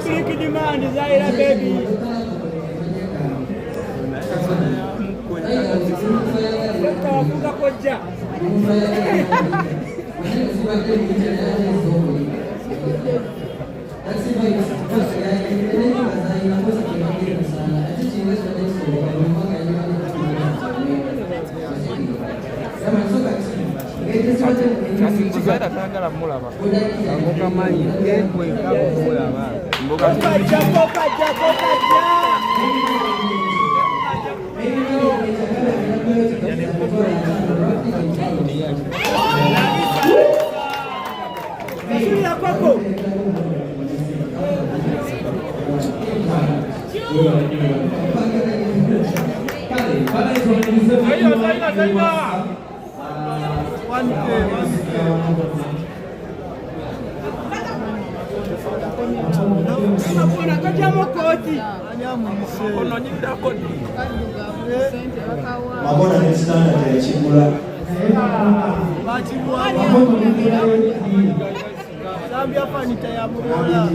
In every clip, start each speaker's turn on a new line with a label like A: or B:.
A: Public demand is Zaira baby.
B: Mabona ni standard ya chimula.
A: Zambia hapa ni tayamura.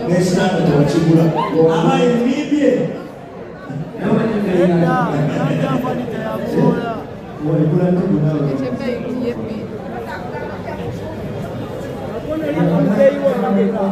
B: Ni standard ya chimula. Ama ibibie.
A: Zambia hapa ni tayamura.
B: Walikula ndugu nao.
A: Hakuna ile mzee kabisa.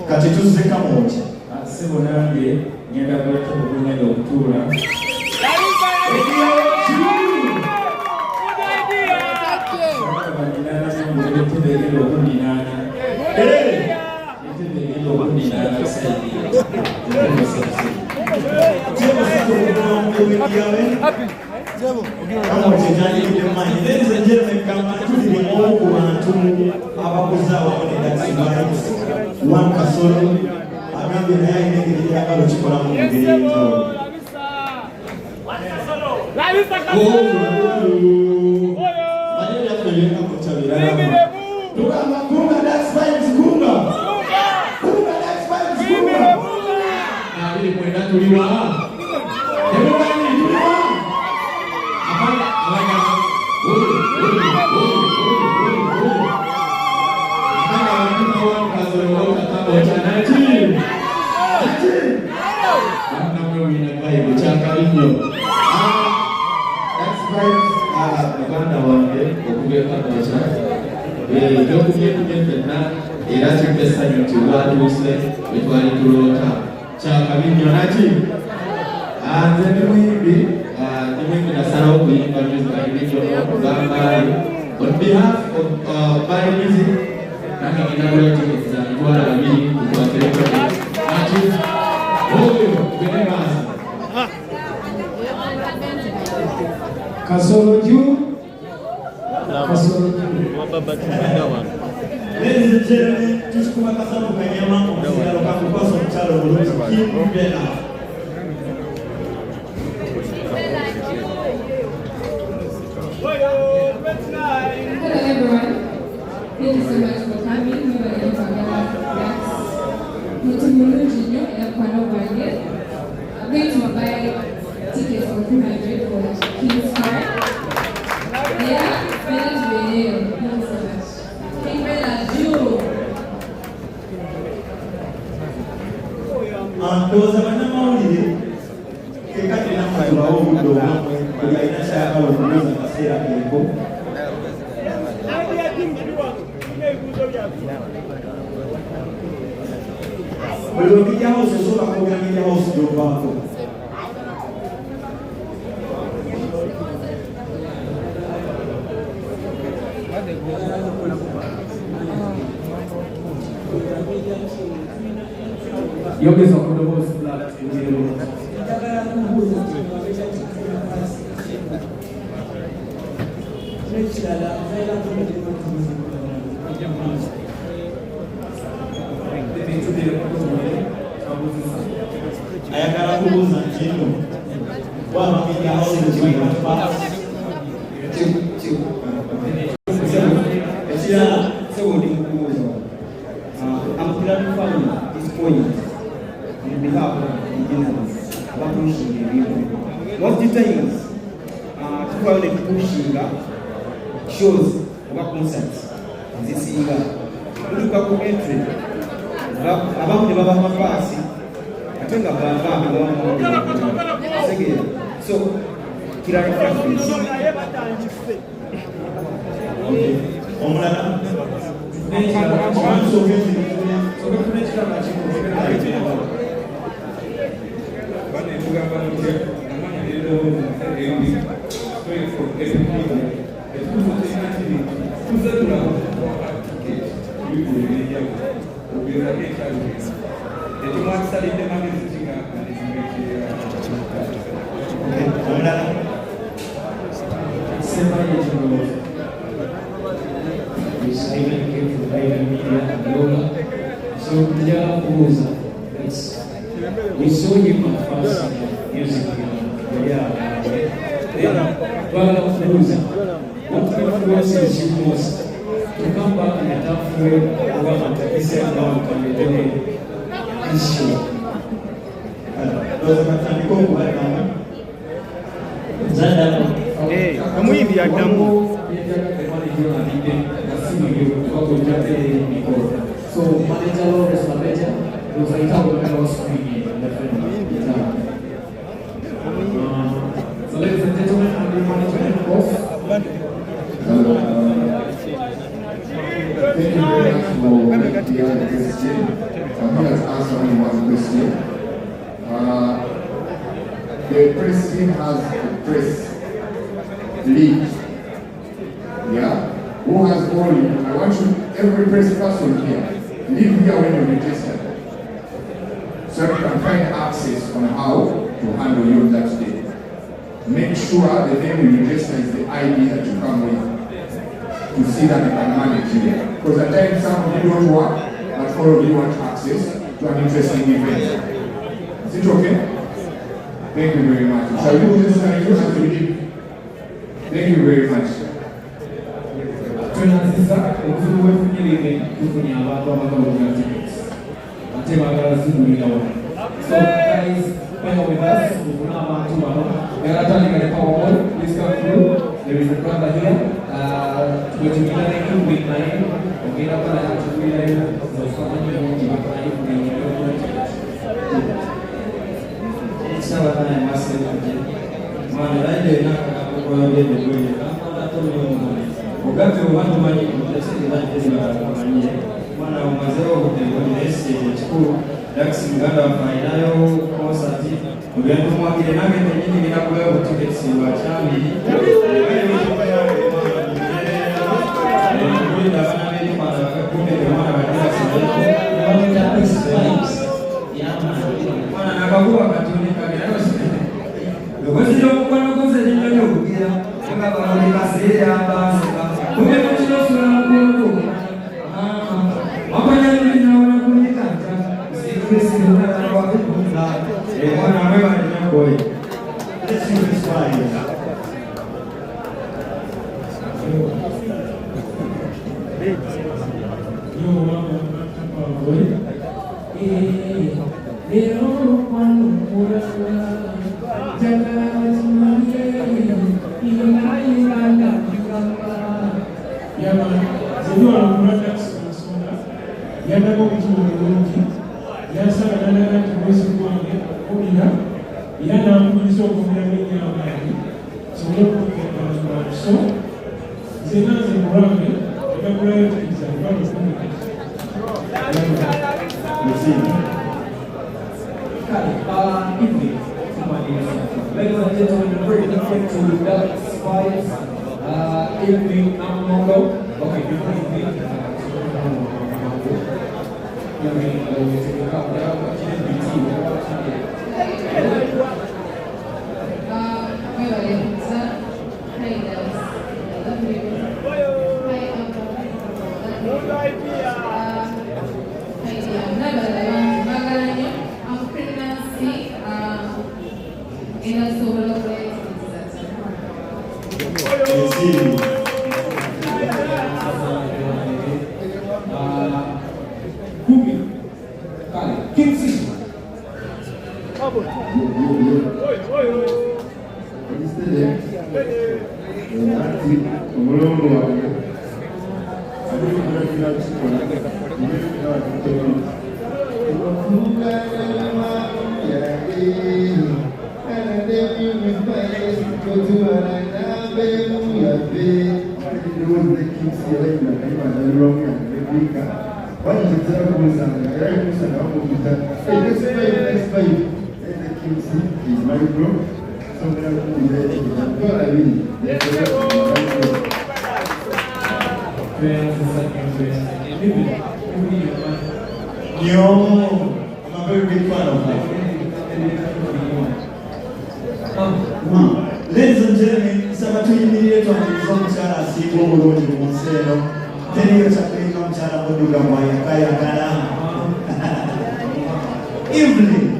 B: Kati tuze kamoja asibo nange nyenda kuleta kunyenda okutura One Kasolo, agambe naye ngeri yakalo chikola mu ngeri ezo. Lalisa Kasolo. Maneno yako yenga kutabira. Kunga that's vibes kunga. Kunga that's vibes kunga. Na vile mwenda tuliwa. Hebu bani tuliwa. Hapana, hapana. On behalf of Bari Music, I'm inaugurating its Tuara meeting to celebrate Kasolo juu. Kasolo juu. Ladies and gentlemen, tuchukua kasolo kwenye mambo msijalo kakukosa mchalo ulozi kimbela.
C: Hello everyone, thank you so much for coming. We were able to get Mutumulu Junior and Kwano Wande. I'm going to buy tickets for 300 for King's Park. Yeah, it's been a video. Thank you so much.
B: Ndoza bannamawulire kekati nakutulawo obudde obumwe buli alina kyayagala okubuuza akaseera keeko. Buli lwekijja house osobola kwogera ng'ejja house gy'ovaako.
D: Yogeza kudobozi flat ngiro.
B: Ayagala kubuuza nti nno wabamenya house
E: ekirala sewondi mukubuuza I'm clarifying this point on behalf of the journalists about pushing the review. Most of the times, people are pushing shows about concerts. This is look at entry. About the Baba Mafasi, I think about so clarify this.
B: omulala
D: So we saw him at first music video. What influences you most to come back in a tough way over he said now can be very issue.
A: Kamuimbi ya damu.
D: So manager was manager. Those are how we are speaking. So ladies and gentlemen, I'm the management boss.
F: Thank you very much for the question. I'm here to answer only one question. The press team has a press lead. Yeah? Who has all, I want you, every press person here, leave here when you register. So you can find access on how to handle your tax day. Make sure the name you register is the ID that you come with to see that you can manage it. Because at times some of you don't work, but all of you want access to an interesting event. Is it okay? Thank you very much. Shall we do this and you have to leave? Thank you very much.
D: Tunasisa okuzibu wefunyirire tufunye abantu abagabanya tickets ate bagala zigulirawo. So guys, when with us, tufuna abantu bano yaratandika ne power please come through. There is a brother here tuwetumira neku with naye ogenda pala yatukulirayo zofamanyi mungi bakalayo kulinyayo
E: Sawa naye masema je. Mwana laide nakakakoyo bebe kwenye kampala tono Ugapi uwandu manyi kumutesiri nandezi wakamanye Mwana umazeo kutengonesi chikuru Daxi mganda wafainayo konsati Ugendu mwakile nage tenyini minakuwe utiketsi wa chami Mwana nakakuwa katunika Lugozilo mkwano kose nilio kukia Nga baroni kasiri ambasika Kume kuchilo sura mkuku Wapanya nini na unakunika Usikrisi unataka wakikula Mwana mwewa ni nyakoi
B: Let's see this fire.
G: yasaba nalaga nti mwezi gwange okulira era nampuliriza okumiramu ennyama yange sobole okukekanamu so nze nanze mulange ebakulayo tekisa ebalokumi
D: Ladies and gentlemen, very different to that spice. Evening Amondo. Okay, before you leave, let me take a couple of
B: I'm a very big fan of that. Ladies and gentlemen, sabatu immediate on the mchara siku muloni monseno. Teni yo chakini mchara kuduga mwaya kaya kana. Evening.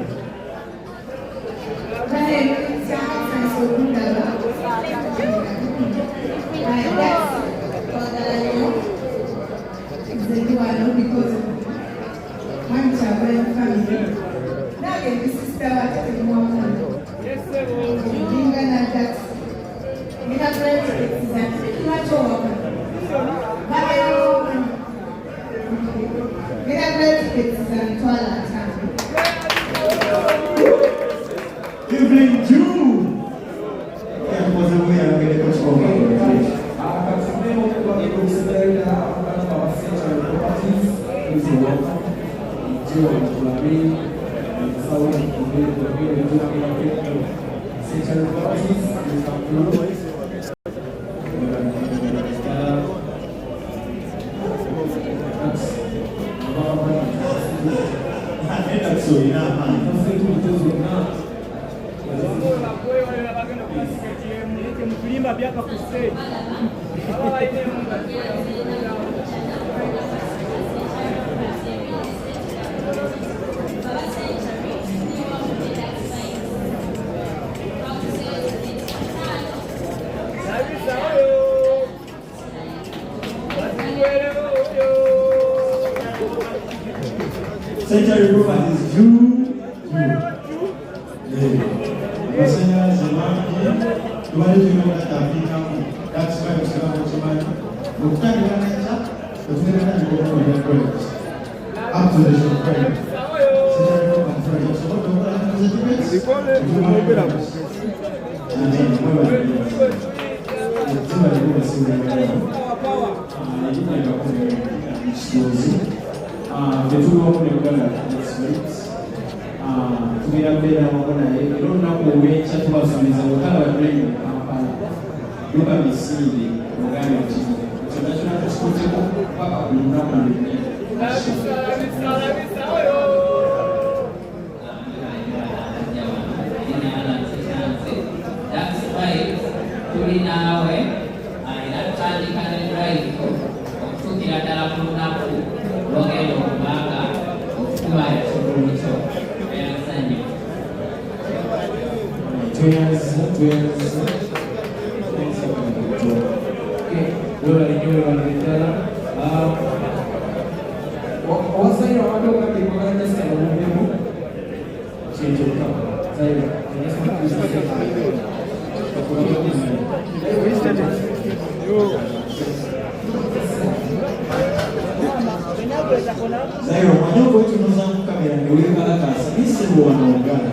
B: Evening June. Yeah, was a way I'm going to go. Century Brewers is June. That's why we start with somebody. Up to the show, right?
D: Zairo, manyoko wetu nozangu kamera ni wika kasa. Nisi huwa na ugana.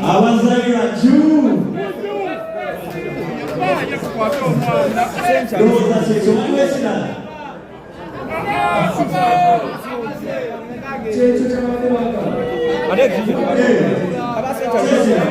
D: Abazaira juu. Doza checho mwesina. Checho chamane waka. Ade kiji. Abasencha.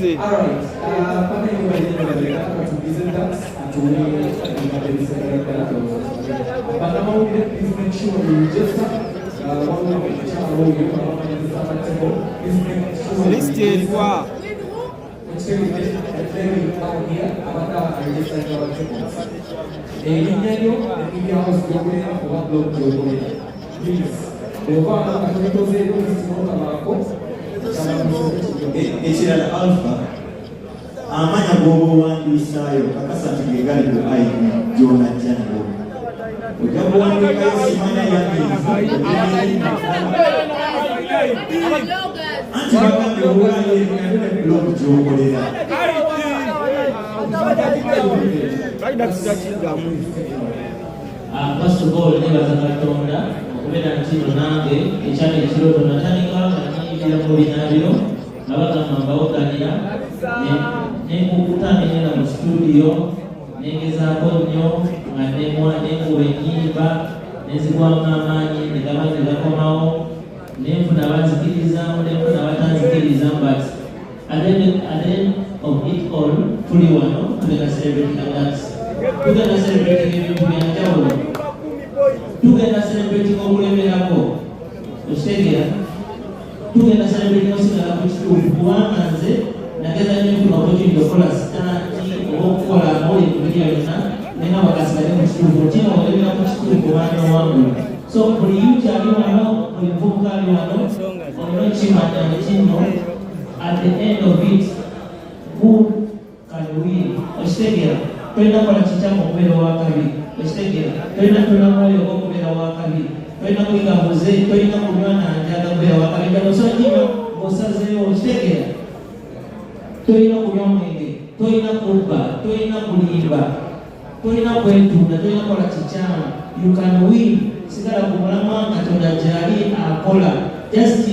D: Alright, kama hiyo ndio tukize dance atuone kabisa but now please make sure you register one of the channel you are please make sure list ilikuwa
B: ekirala alpha amanya g'obuwandiisaayo kakasa nti gegali ku ID gy'onajja nabo ojja kuwandiikayo simanya anti bagambe obuwandiikane blog gy'okolera
H: First of all, nebaza Katonda okubeera nti nange ekyali ekirooto natandika nanyingira mu binaabiro nga bagamba mbawoganira nenkukutanira mu studio nengezaako nnyo nga nenkuba ennyimba nezigwamu amaanyi negaba negakomawo nenfuna abanzikirizamu nenfuna abatanzikirizamu but at the end of it all tuli wano tugenda celebrating that tugenda celebrating ebintu byanjawulo tugenda celebrating okulemerako okitegera tugenda celebrating osigala ku kituufu kubanga nze nageza nnyo enfuna opportunity okukola sitaanti oba okukola amawuli emibiri yonna nenga bagasigale mu kituufu otima olemera ku kituufu obaana owangula so buli yuti ali wano buli muvubuka ali wano olina okimanya nekino at the end of it who can win okitegera tolina kukola kikyamu okubeera owakabiri okitegera tolina mwoyo ogw'okubeera owakabiri tolina kuyiga buze tolina kunywa nanjaga kubeera owakabiri ddala osakino ng'osazeewo okitegera tolina kunywa mwenge tolina kubba tolina kulimba tolina kwetunda tolina kukola kikyamu you can win sigala ku mulamwa Katonda gyali akola just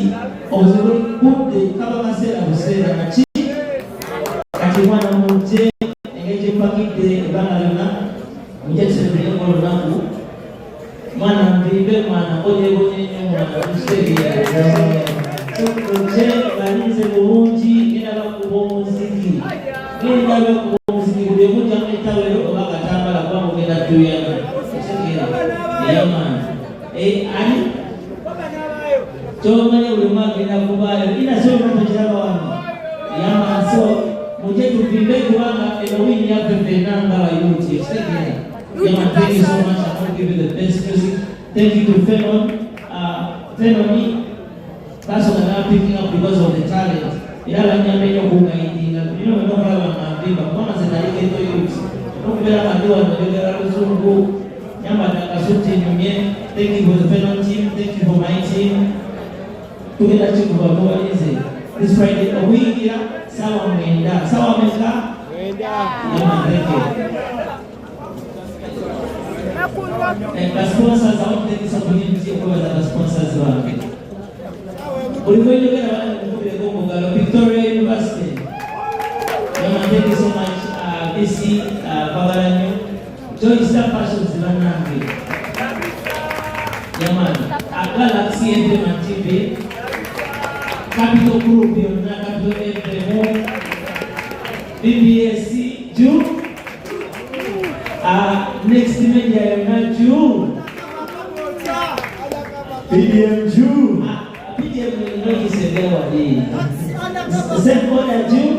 H: obudde kaba kaseera buseera naki kati mwana mujje engeri gyempakidde ebbanga lyonna mujje tuserebuleko olunaku mwana mbibe mwana bonyebonye nnyo mwana tuseereje balinze bulungi genda bakuba omuziki genda bakuba omuziki buli emujjamu ettawero oba katambala kuba mugenda tuyana ekitegeera eyamaani ani kyomanya buli mwaka genda kubaayo inasobola kiraba wano eyamaani so mujje tuvimbe kubanga eno wini yaffe ffenna ng'abayuuti ekitegeera Yama, thank you so much. I want to give you the best music. Thank you to Fenon. Fenoni, that's what I'm picking up because of the talent. Ila nyamenyo kunga indinga. You know, no problem na Mbona zinalike to youth. Nokubera kandiwa nolekera luzungu. Nyamba nakasuti nyumye. Thank you for the Fenon team. Thank you for my team. Tugenda chikuba kwa hizi. This Friday, a week here. Sawa mwenda. Sawa mwenda. Yama, thank you. And the sponsors, I want to take this opportunity to cover the sponsors. We're going to get Victoria University. Thank you so much, BC, Pavalanyo. Joy Star Fashions, Jamani, Galaxy FM TV, Capital Group yonna, Capital FM, BBS juu, Next Media yonna juu,
B: PDM juu.
H: PDM ndio kisemewa hii. Sekola juu,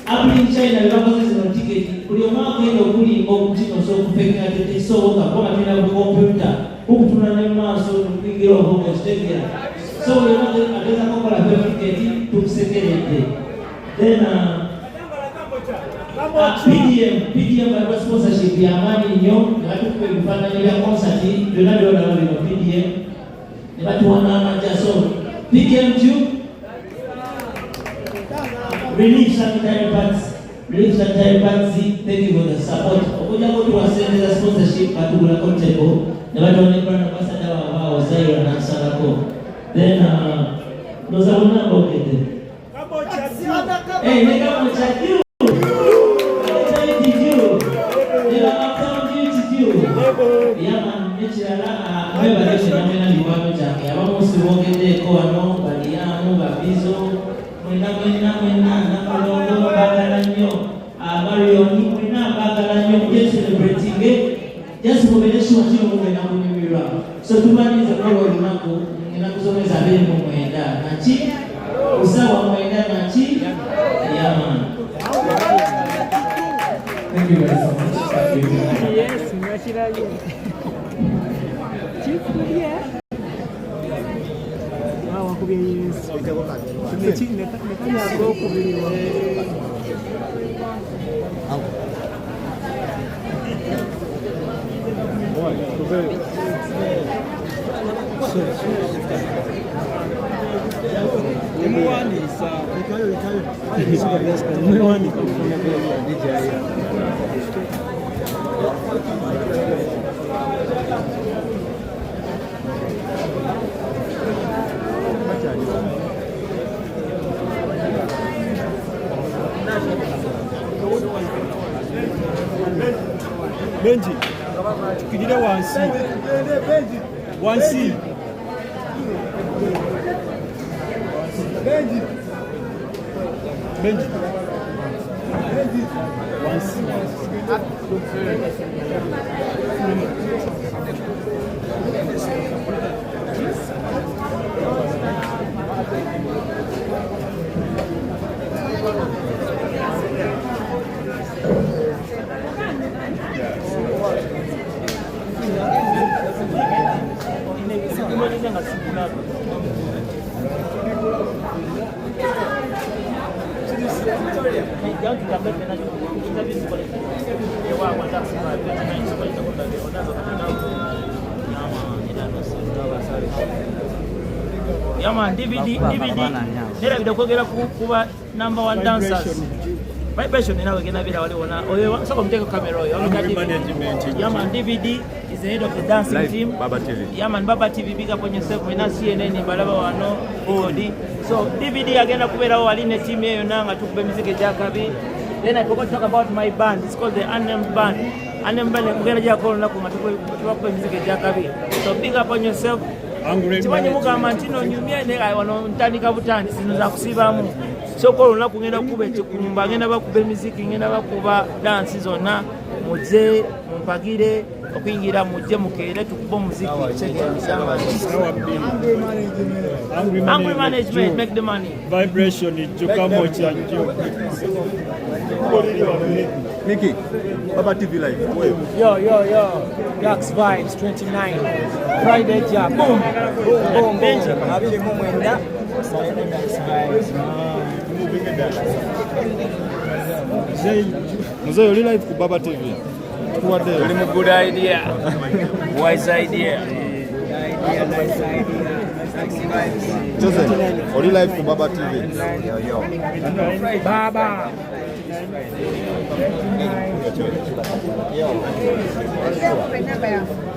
H: hapo in China wako zina tiketi. Uliomao kwenda kuli ngomtino so kupeka tete so kama tena computer. Huku tunanema so kupigira hoga stegia. So uliomao anaweza kokola tiketi tukusekelete. Then PDM by sponsorship ya Amani nyo na watu kufanya ile concert ndio ndio na wale PDM. Ni watu wana jaso. PDM juu Relief sanitary pads, thank you for the support. Okuja kwa tuwasende za sponsorship katukula konteko. Na watu wanepana basa dawa wao zayo na salako. Then, noza unamba ukete. Neka mocha juu. Chaiti juu. Neka account juu. Yama mechilala. Mweba leshi na mena liwano chake. Yama musi wongete kwa no, baliano, babizo. Mwena nakalongo bagalanyo Marioni mwena bagalanyo just celebrating it just mobelesho wachio mwena mwimira so tumaniza kwa lunako ninakusomeza bele mwenda nachi usawa mwenda nachi yaman.
D: Thank you very much.
A: Yes, naturally.
I: Benji, tukijile wansi. Wansi. Benji. Benji. Benji. Wansi.
A: Yaman, DVD. Nera video kwogera kuba number 1 dancers. Vibration ninawe gena bila wale wana. Oyo soko mteko kamera oyo. Yaman, DVD is the head of the dancing team.
I: Baba TV.
A: Yaman, Baba TV big up on yourself. We na CNN balaba wano OD. So DVD agenda kubera waline team yeyo nanga tukube muziki jakabi. Then I forgot to talk about my band. It's called the Unnamed Band. Unnamed Band mugenda jako na tukube muziki jakabi. So big up on yourself. Chimanyi mugamba ntino nyumya ne wano ntandika butandi zino za kusibamu. So ko lunaku ngenda kuba ekikumba ngenda bakuba emiziki ngenda bakuba dansi zonna muje mumpagire okuyingira muje mukeere tukuba omuziki Angry management make the money.
I: Vibration ijuka mocha njo. Nikki, Baba TV live.
A: Yo. Gax Vibes 29. Friday job. Boom. Benji. Abili mwenda. Gax Vibes.
I: Mzee yoli live ku Baba TV. Tuwade.
A: Really a good idea. Wise idea. Nice idea.
I: Jose, yoli live ku Baba TV.
A: Baba.